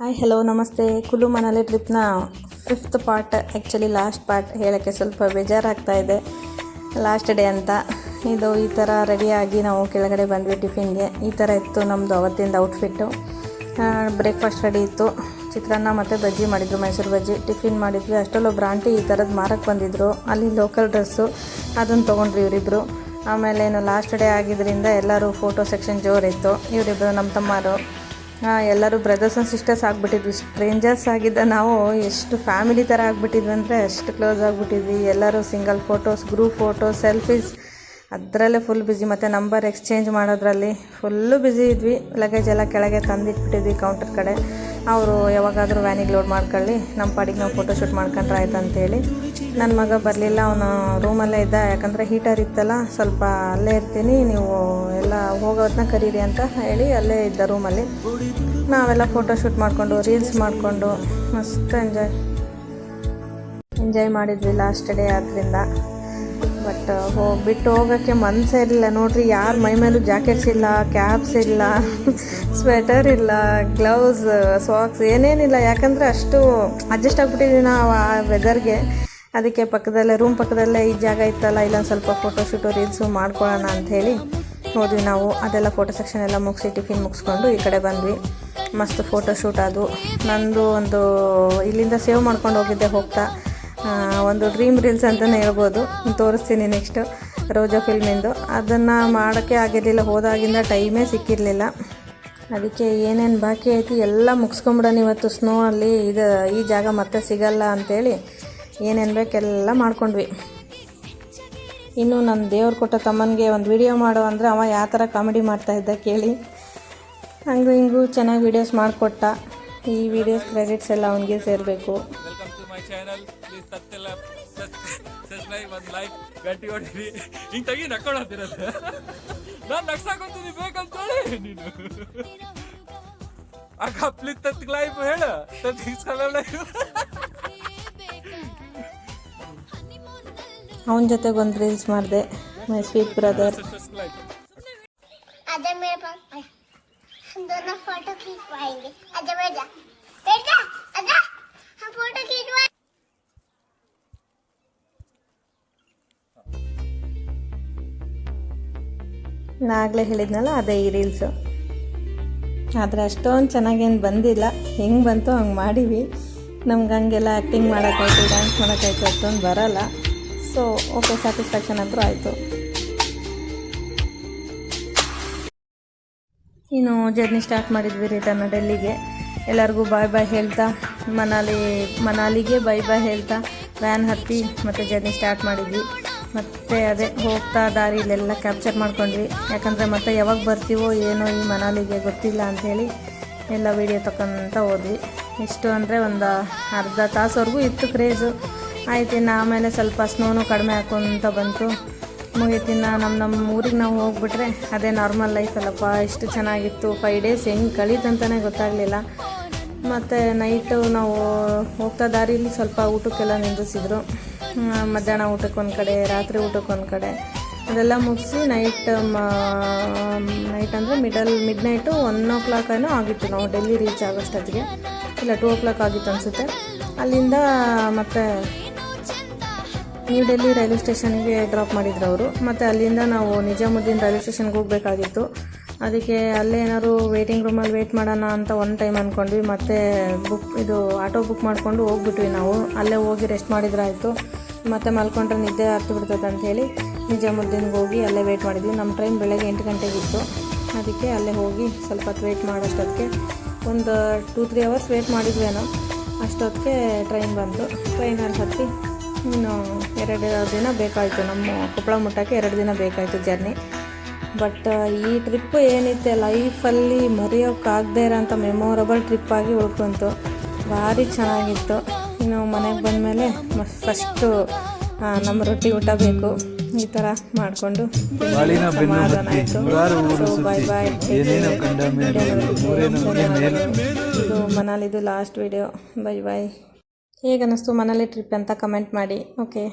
Hi hello namaste. Kullu Manali ಟ್ರಿಪ್ನ 5th part, actually last part ಹೇಳೋಕ್ಕೆ ಸ್ವಲ್ಪ ಬೇಜಾರಾಗ್ತಾ ಇದೆ. ಲಾಸ್ಟ್ ಡೇ ಅಂತ ಇದು ಈ ಥರ ರೆಡಿಯಾಗಿ ನಾವು ಕೆಳಗಡೆ ಬಂದ್ವಿ ಟಿಫಿನ್ಗೆ. ಈ ಥರ ಇತ್ತು ನಮ್ಮದು ಅವತ್ತಿಂದ ಔಟ್ಫಿಟ್ಟು. ಬ್ರೇಕ್ಫಾಸ್ಟ್ ರೆಡಿ ಇತ್ತು. ಚಿತ್ರಾನ್ನ ಮತ್ತು ಬಜ್ಜಿ ಮಾಡಿದ್ರು, ಮೈಸೂರು ಬಜ್ಜಿ ಟಿಫಿನ್ ಮಾಡಿದ್ವಿ. ಅಷ್ಟರಲ್ಲೊಬ್ರು ಆಂಟಿ ಈ ಥರದ್ದು ಮಾರಕ್ಕೆ ಬಂದಿದ್ದರು. ಅಲ್ಲಿ ಲೋಕಲ್ ಡ್ರೆಸ್ಸು ಅದನ್ನು ತೊಗೊಂಡ್ರಿ ಇವರಿಬ್ಬರು. ಆಮೇಲೆ ಏನು ಲಾಸ್ಟ್ ಡೇ ಆಗಿದ್ದರಿಂದ ಎಲ್ಲರೂ ಫೋಟೋ ಸೆಕ್ಷನ್ ಜೋರಿತ್ತು. ಇವರಿಬ್ಬರು ನಮ್ಮ ತಮ್ಮರು ಎಲ್ಲರೂ ಬ್ರದರ್ಸ್ ಆ್ಯಂಡ್ ಸಿಸ್ಟರ್ಸ್ ಆಗಿಬಿಟ್ಟಿದ್ವಿ. ಸ್ಟ್ರೇಂಜರ್ಸ್ ಆಗಿದ್ದ ನಾವು ಎಷ್ಟು ಫ್ಯಾಮಿಲಿ ಥರ ಆಗಿಬಿಟ್ಟಿದ್ವಿ ಅಂದರೆ ಅಷ್ಟು ಕ್ಲೋಸ್ ಆಗಿಬಿಟ್ಟಿದ್ವಿ. ಎಲ್ಲರೂ single photos, group photos, selfies ಅದರಲ್ಲೇ ಫುಲ್ ಬ್ಯುಸಿ. ಮತ್ತು ನಂಬರ್ ಎಕ್ಸ್ಚೇಂಜ್ ಮಾಡೋದ್ರಲ್ಲಿ ಫುಲ್ಲು ಬ್ಯುಸಿ ಇದ್ವಿ. ಲಗೇಜ್ ಎಲ್ಲ ಕೆಳಗೆ ತಂದಿಟ್ಬಿಟ್ಟಿದ್ವಿ ಕೌಂಟರ್ ಕಡೆ. ಅವರು ಯಾವಾಗಾದರೂ ವ್ಯಾನಿಗೆ ಲೋಡ್ ಮಾಡ್ಕೊಳ್ಳಿ, ನಮ್ಮ ಪಾಡಿಗೆ ನಾವು ಫೋಟೋಶೂಟ್ ಮಾಡ್ಕೊಂಡ್ರೆ ಆಯ್ತು ಅಂತೇಳಿ. ನನ್ನ ಮಗ ಬರಲಿಲ್ಲ, ಅವನು ರೂಮಲ್ಲೇ ಇದ್ದ. ಯಾಕಂದರೆ ಹೀಟರ್ ಇತ್ತಲ್ಲ, ಸ್ವಲ್ಪ ಅಲ್ಲೇ ಇರ್ತೀನಿ, ನೀವು ಎಲ್ಲ ಹೋಗೋದನ್ನ ಕರೀರಿ ಅಂತ ಹೇಳಿ ಅಲ್ಲೇ ಇದ್ದ ರೂಮಲ್ಲಿ. ನಾವೆಲ್ಲ ಫೋಟೋಶೂಟ್ ಮಾಡಿಕೊಂಡು ರೀಲ್ಸ್ ಮಾಡಿಕೊಂಡು ಮಸ್ತ್ ಎಂಜಾಯ್ ಮಾಡಿದ್ವಿ ಲಾಸ್ಟ್ ಡೇ. ಆದ್ದರಿಂದ ಬಟ್ ಬಿಟ್ಟು ಹೋಗೋಕ್ಕೆ ಮನಸ್ಸೇ ಇರಲಿಲ್ಲ. ನೋಡಿರಿ, ಯಾರ ಮೈ ಮೇಲೂ ಜಾಕೆಟ್ಸ್ ಇಲ್ಲ, ಕ್ಯಾಪ್ಸ್ ಇಲ್ಲ, ಸ್ವೆಟರ್ ಇಲ್ಲ, ಗ್ಲೌಸ್, ಸಾಕ್ಸ್ ಏನೇನಿಲ್ಲ. ಯಾಕಂದರೆ ಅಷ್ಟು ಅಡ್ಜಸ್ಟ್ ಆಗಿಬಿಟ್ಟಿದ್ವಿ ನಾವು ಆ ವೆದರ್ಗೆ. ಅದಕ್ಕೆ ರೂಮ್ ಪಕ್ಕದಲ್ಲೇ ಈ ಜಾಗ ಇತ್ತಲ್ಲ, ಇಲ್ಲೊಂದು ಸ್ವಲ್ಪ ಫೋಟೋಶೂಟು ರೀಲ್ಸು ಮಾಡ್ಕೊಳ್ಳೋಣ ಅಂಥೇಳಿ ಹೋದ್ವಿ ನಾವು. ಅದೆಲ್ಲ ಫೋಟೋ ಸೆಕ್ಷನ್ ಎಲ್ಲ ಮುಗಿಸಿ ಟಿಫಿನ್ ಮುಗಿಸ್ಕೊಂಡು ಈ ಕಡೆ ಬಂದ್ವಿ. ಮಸ್ತ್ ಫೋಟೋಶೂಟ್ ಅದು. ನಂದು ಒಂದು ಇಲ್ಲಿಂದ ಸೇವ್ ಮಾಡ್ಕೊಂಡು ಹೋಗಿದ್ದೆ ಹೋಗ್ತಾ. ಒಂದು ಡ್ರೀಮ್ ರೀಲ್ಸ್ ಅಂತಲೇ ಹೇಳ್ಬೋದು. ತೋರಿಸ್ತೀನಿ ನೆಕ್ಸ್ಟು, ರೋಜಾ ಫಿಲ್ಮಿಂದು. ಅದನ್ನು ಮಾಡೋಕ್ಕೆ ಆಗಿರಲಿಲ್ಲ, ಹೋದಾಗಿಂದ ಟೈಮೇ ಸಿಕ್ಕಿರಲಿಲ್ಲ. ಅದಕ್ಕೆ ಏನೇನು ಬಾಕಿ ಐತಿ ಎಲ್ಲ ಮುಗಿಸ್ಕೊಂಬಿಡೋಣ ಇವತ್ತು. ಸ್ನೋ ಅಲ್ಲಿ ಈ ಜಾಗ ಮತ್ತೆ ಸಿಗಲ್ಲ ಅಂಥೇಳಿ ಏನೇನು ಬೇಕೆಲ್ಲ ಮಾಡ್ಕೊಂಡ್ವಿ. ಇನ್ನು ನನ್ನ ದೇವ್ರು ಕೊಟ್ಟ ತಮ್ಮನಿಗೆ ಒಂದು ವಿಡಿಯೋ ಮಾಡೋ ಅಂದರೆ ಅವ ಯಾವ ಥರ ಕಾಮಿಡಿ ಮಾಡ್ತಾಯಿದ್ದ ಕೇಳಿ. ಹಂಗೂ ಹಿಂಗೂ ಚೆನ್ನಾಗಿ ವೀಡಿಯೋಸ್ ಮಾಡಿಕೊಟ್ಟ. ಈ ವಿಡಿಯೋಸ್ ಕ್ರೆಡಿಟ್ಸ್ ಎಲ್ಲ ಅವನಿಗೆ ಸೇರಬೇಕು. ಚಾನಲ್ ಪ್ಲೀಸ್ ತಪ್ಪೆಲ್ಲ ಸಬ್ಸ್ಕ್ರೈಬ್ ಒಂದು ಲೈಕ್ ಗಟ್ಟಿ ಹೊಡೀರಿ. ಹಿಂಗೆ ತೆಗಿ ನಕ್ಕೊಳ್ಳೋದಿರತ್ತೆ. ನಾನು ನಗ್ಸಾಕೊಂತೀನಿ ಬೇಕಂತೇಳಿ ನೀನು ಅಕ್ಕ ಪ್ಲೀಸ್ ತತ್ತಿ ಲೈಫ್ ಹೇಳು ಅವನ ಜೊತೆಗೆ ಒಂದು ರೀಲ್ಸ್ ಮಾಡಿದೆ, ಮೈ ಸ್ವೀಟ್ ಬ್ರದರ್. ನಾಗಲೇ ಹೇಳಿದ್ನಲ್ಲ, ಅದೇ ಈ ರೀಲ್ಸು. ಆದರೆ ಅಷ್ಟೊಂದು ಚೆನ್ನಾಗೇನು ಬಂದಿಲ್ಲ. ಹೆಂಗೆ ಬಂತು ಹಂಗೆ ಮಾಡೀವಿ. ನಮ್ಗೆ ಹಂಗೆಲ್ಲ ಆ್ಯಕ್ಟಿಂಗ್ ಮಾಡೋಕ್ಕಾಯ್ತು, ಡ್ಯಾನ್ಸ್ ಮಾಡೋಕ್ಕಾಯ್ತು ಅಷ್ಟೊಂದು ಬರೋಲ್ಲ. ಸೊ ಓಕೆ, ಸ್ಯಾಟಿಸ್ಫ್ಯಾಕ್ಷನ್ ಅಂತೂ ಆಯಿತು. ಇನ್ನು ಜರ್ನಿ ಸ್ಟಾರ್ಟ್ ಮಾಡಿದ್ವಿ ರಿಟರ್ನ್ ಡೆಲ್ಲಿಗೆ. ಎಲ್ಲರಿಗೂ ಬಾಯ್ ಬಾಯ್ ಹೇಳ್ತಾ, ಮನಾಲಿಗೆ ಬಾಯ್ ಬಾಯ್ ಹೇಳ್ತಾ ವ್ಯಾನ್ ಹತ್ತಿ ಮತ್ತು ಜರ್ನಿ ಸ್ಟಾರ್ಟ್ ಮಾಡಿದ್ವಿ. ಮತ್ತು ಅದೇ ಹೋಗ್ತಾ ದಾರಿಲೆಲ್ಲ ಕ್ಯಾಪ್ಚರ್ ಮಾಡ್ಕೊಂಡ್ವಿ. ಯಾಕಂದರೆ ಮತ್ತೆ ಯಾವಾಗ ಬರ್ತೀವೋ ಏನೋ ಈ ಮನಾಲಿಗೆ ಗೊತ್ತಿಲ್ಲ ಅಂಥೇಳಿ ಎಲ್ಲ ವೀಡಿಯೋ ತಗೊಂತ ಹೋದ್ವಿ. ಎಷ್ಟು ಅಂದರೆ ಒಂದು ಅರ್ಧ ತಾಸವರೆಗೂ ಇತ್ತು ಕ್ರೇಜು. ಆಯ್ತು, ಇನ್ನು ಆಮೇಲೆ ಸ್ವಲ್ಪ ಸ್ನೋನು ಕಡಿಮೆ ಹಾಕೊಂತ ಬಂತು. ಮುಗಿತಿನ್ನ ನಮ್ಮ ಊರಿಗೆ ನಾವು ಹೋಗ್ಬಿಟ್ರೆ ಅದೇ ನಾರ್ಮಲ್ ಲೈಫ್ ಅಲ್ಲಪ್ಪ. ಎಷ್ಟು ಚೆನ್ನಾಗಿತ್ತು. 5 ಡೇಸ್ ಹೆಂಗೆ ಕಳೀತಂತಲೇ ಗೊತ್ತಾಗಲಿಲ್ಲ. ಮತ್ತು ನೈಟು ನಾವು ಹೋಗ್ತಾ ದಾರಿಯಲ್ಲಿ ಸ್ವಲ್ಪ ಊಟಕ್ಕೆಲ್ಲ ನಿಂದಿಸಿದ್ರು. ಮಧ್ಯಾಹ್ನ ಊಟಕ್ಕೊಂದು ಕಡೆ, ರಾತ್ರಿ ಊಟಕ್ಕೊಂದು ಕಡೆ, ಅದೆಲ್ಲ ಮುಗಿಸಿ ನೈಟ್ ಅಂದರೆ ಮಿಡ್ ನೈಟು 1 o'clock ಏನೋ ಆಗಿತ್ತು ನಾವು ಡೆಲ್ಲಿ ರೀಚ್ ಆಗೋಷ್ಟೊತ್ತಿಗೆ. ಇಲ್ಲ 2 o'clock ಆಗಿತ್ತು ಅನಿಸುತ್ತೆ. ಅಲ್ಲಿಂದ ಮತ್ತೆ ನ್ಯೂ ಡೆಲ್ಲಿ ರೈಲ್ವೆ ಸ್ಟೇಷನ್ಗೆ ಡ್ರಾಪ್ ಮಾಡಿದ್ರು ಅವರು. ಮತ್ತು ಅಲ್ಲಿಂದ ನಾವು ನಿಜಾಮುದ್ದೀನ್ ರೈಲ್ವೆ ಸ್ಟೇಷನ್ಗೆ ಹೋಗಬೇಕಾಗಿತ್ತು. ಅದಕ್ಕೆ ಅಲ್ಲೇ ಏನಾದ್ರು ವೇಟಿಂಗ್ ರೂಮಲ್ಲಿ ವೇಟ್ ಮಾಡೋಣ ಅಂತ ಒಂದು ಟೈಮ್ ಅಂದ್ಕೊಂಡ್ವಿ. ಮತ್ತು ಆಟೋ ಬುಕ್ ಮಾಡಿಕೊಂಡು ಹೋಗ್ಬಿಟ್ವಿ ನಾವು. ಅಲ್ಲೇ ಹೋಗಿ ರೆಸ್ಟ್ ಮಾಡಿದ್ರಾಯಿತು. ಮತ್ತು ಮಲ್ಕೊಂಡ್ರೆ ನಿದ್ದೆ ಹತ್ತು ಬಿಡ್ತದೆ ಅಂಥೇಳಿ ನಿಜಾಮುದ್ದೀನ್ಗೆ ಹೋಗಿ ಅಲ್ಲೇ ವೇಟ್ ಮಾಡಿದ್ವಿ. ನಮ್ಮ ಟ್ರೈನ್ ಬೆಳಗ್ಗೆ 8 ಗಂಟೆಗಿತ್ತು. ಅದಕ್ಕೆ ಅಲ್ಲೇ ಹೋಗಿ ಸ್ವಲ್ಪ ಹೊತ್ತು ವೇಟ್ ಮಾಡೋಷ್ಟೊತ್ತಿಗೆ ಒಂದು 2-3 hours ವೇಟ್ ಮಾಡಿದ್ವೇನೋ. ಅಷ್ಟೊತ್ತಿಗೆ ಟ್ರೈನ್ ಬಂತು. ಟ್ರೈನಲ್ಲಿ ಹತ್ತಿ ಇನ್ನು 2 ದಿನ ಬೇಕಾಯಿತು. ನಮ್ಮ ಕೊಪ್ಪಳ ಮುಟ್ಟೋಕ್ಕೆ 2 ದಿನ ಬೇಕಾಯಿತು ಜರ್ನಿ. ಬಟ್ ಈ ಟ್ರಿಪ್ಪು ಏನಿತ್ತೆ ಲೈಫಲ್ಲಿ ಮರೆಯೋಕ್ಕಾಗದೇ ಇರೋಂಥ ಮೆಮೊರಬಲ್ ಟ್ರಿಪ್ಪಾಗಿ ಉಳ್ಕೊಂತು. ಭಾರಿ ಚೆನ್ನಾಗಿತ್ತು. ಇನ್ನು ಮನೆಗೆ ಬಂದಮೇಲೆ ಫಸ್ಟು ನಮ್ಮ ರೊಟ್ಟಿ ಊಟ ಬೇಕು. ಈ ಥರ ಮಾಡಿಕೊಂಡು ಸಮಾಧಾನ ಆಯಿತು. ಸೊ ಬಾಯ್ ಬಾಯ್. ಇದು ಮನಾಲಿದು ಲಾಸ್ಟ್ ವಿಡಿಯೋ. ಬಾಯ್ ಬಾಯ್. ಹೇಗೆ ಅನ್ನಿಸ್ತು ಮನಾಲಿ ಟ್ರಿಪ್ ಅಂತ ಕಮೆಂಟ್ ಮಾಡಿ. ಓಕೆ.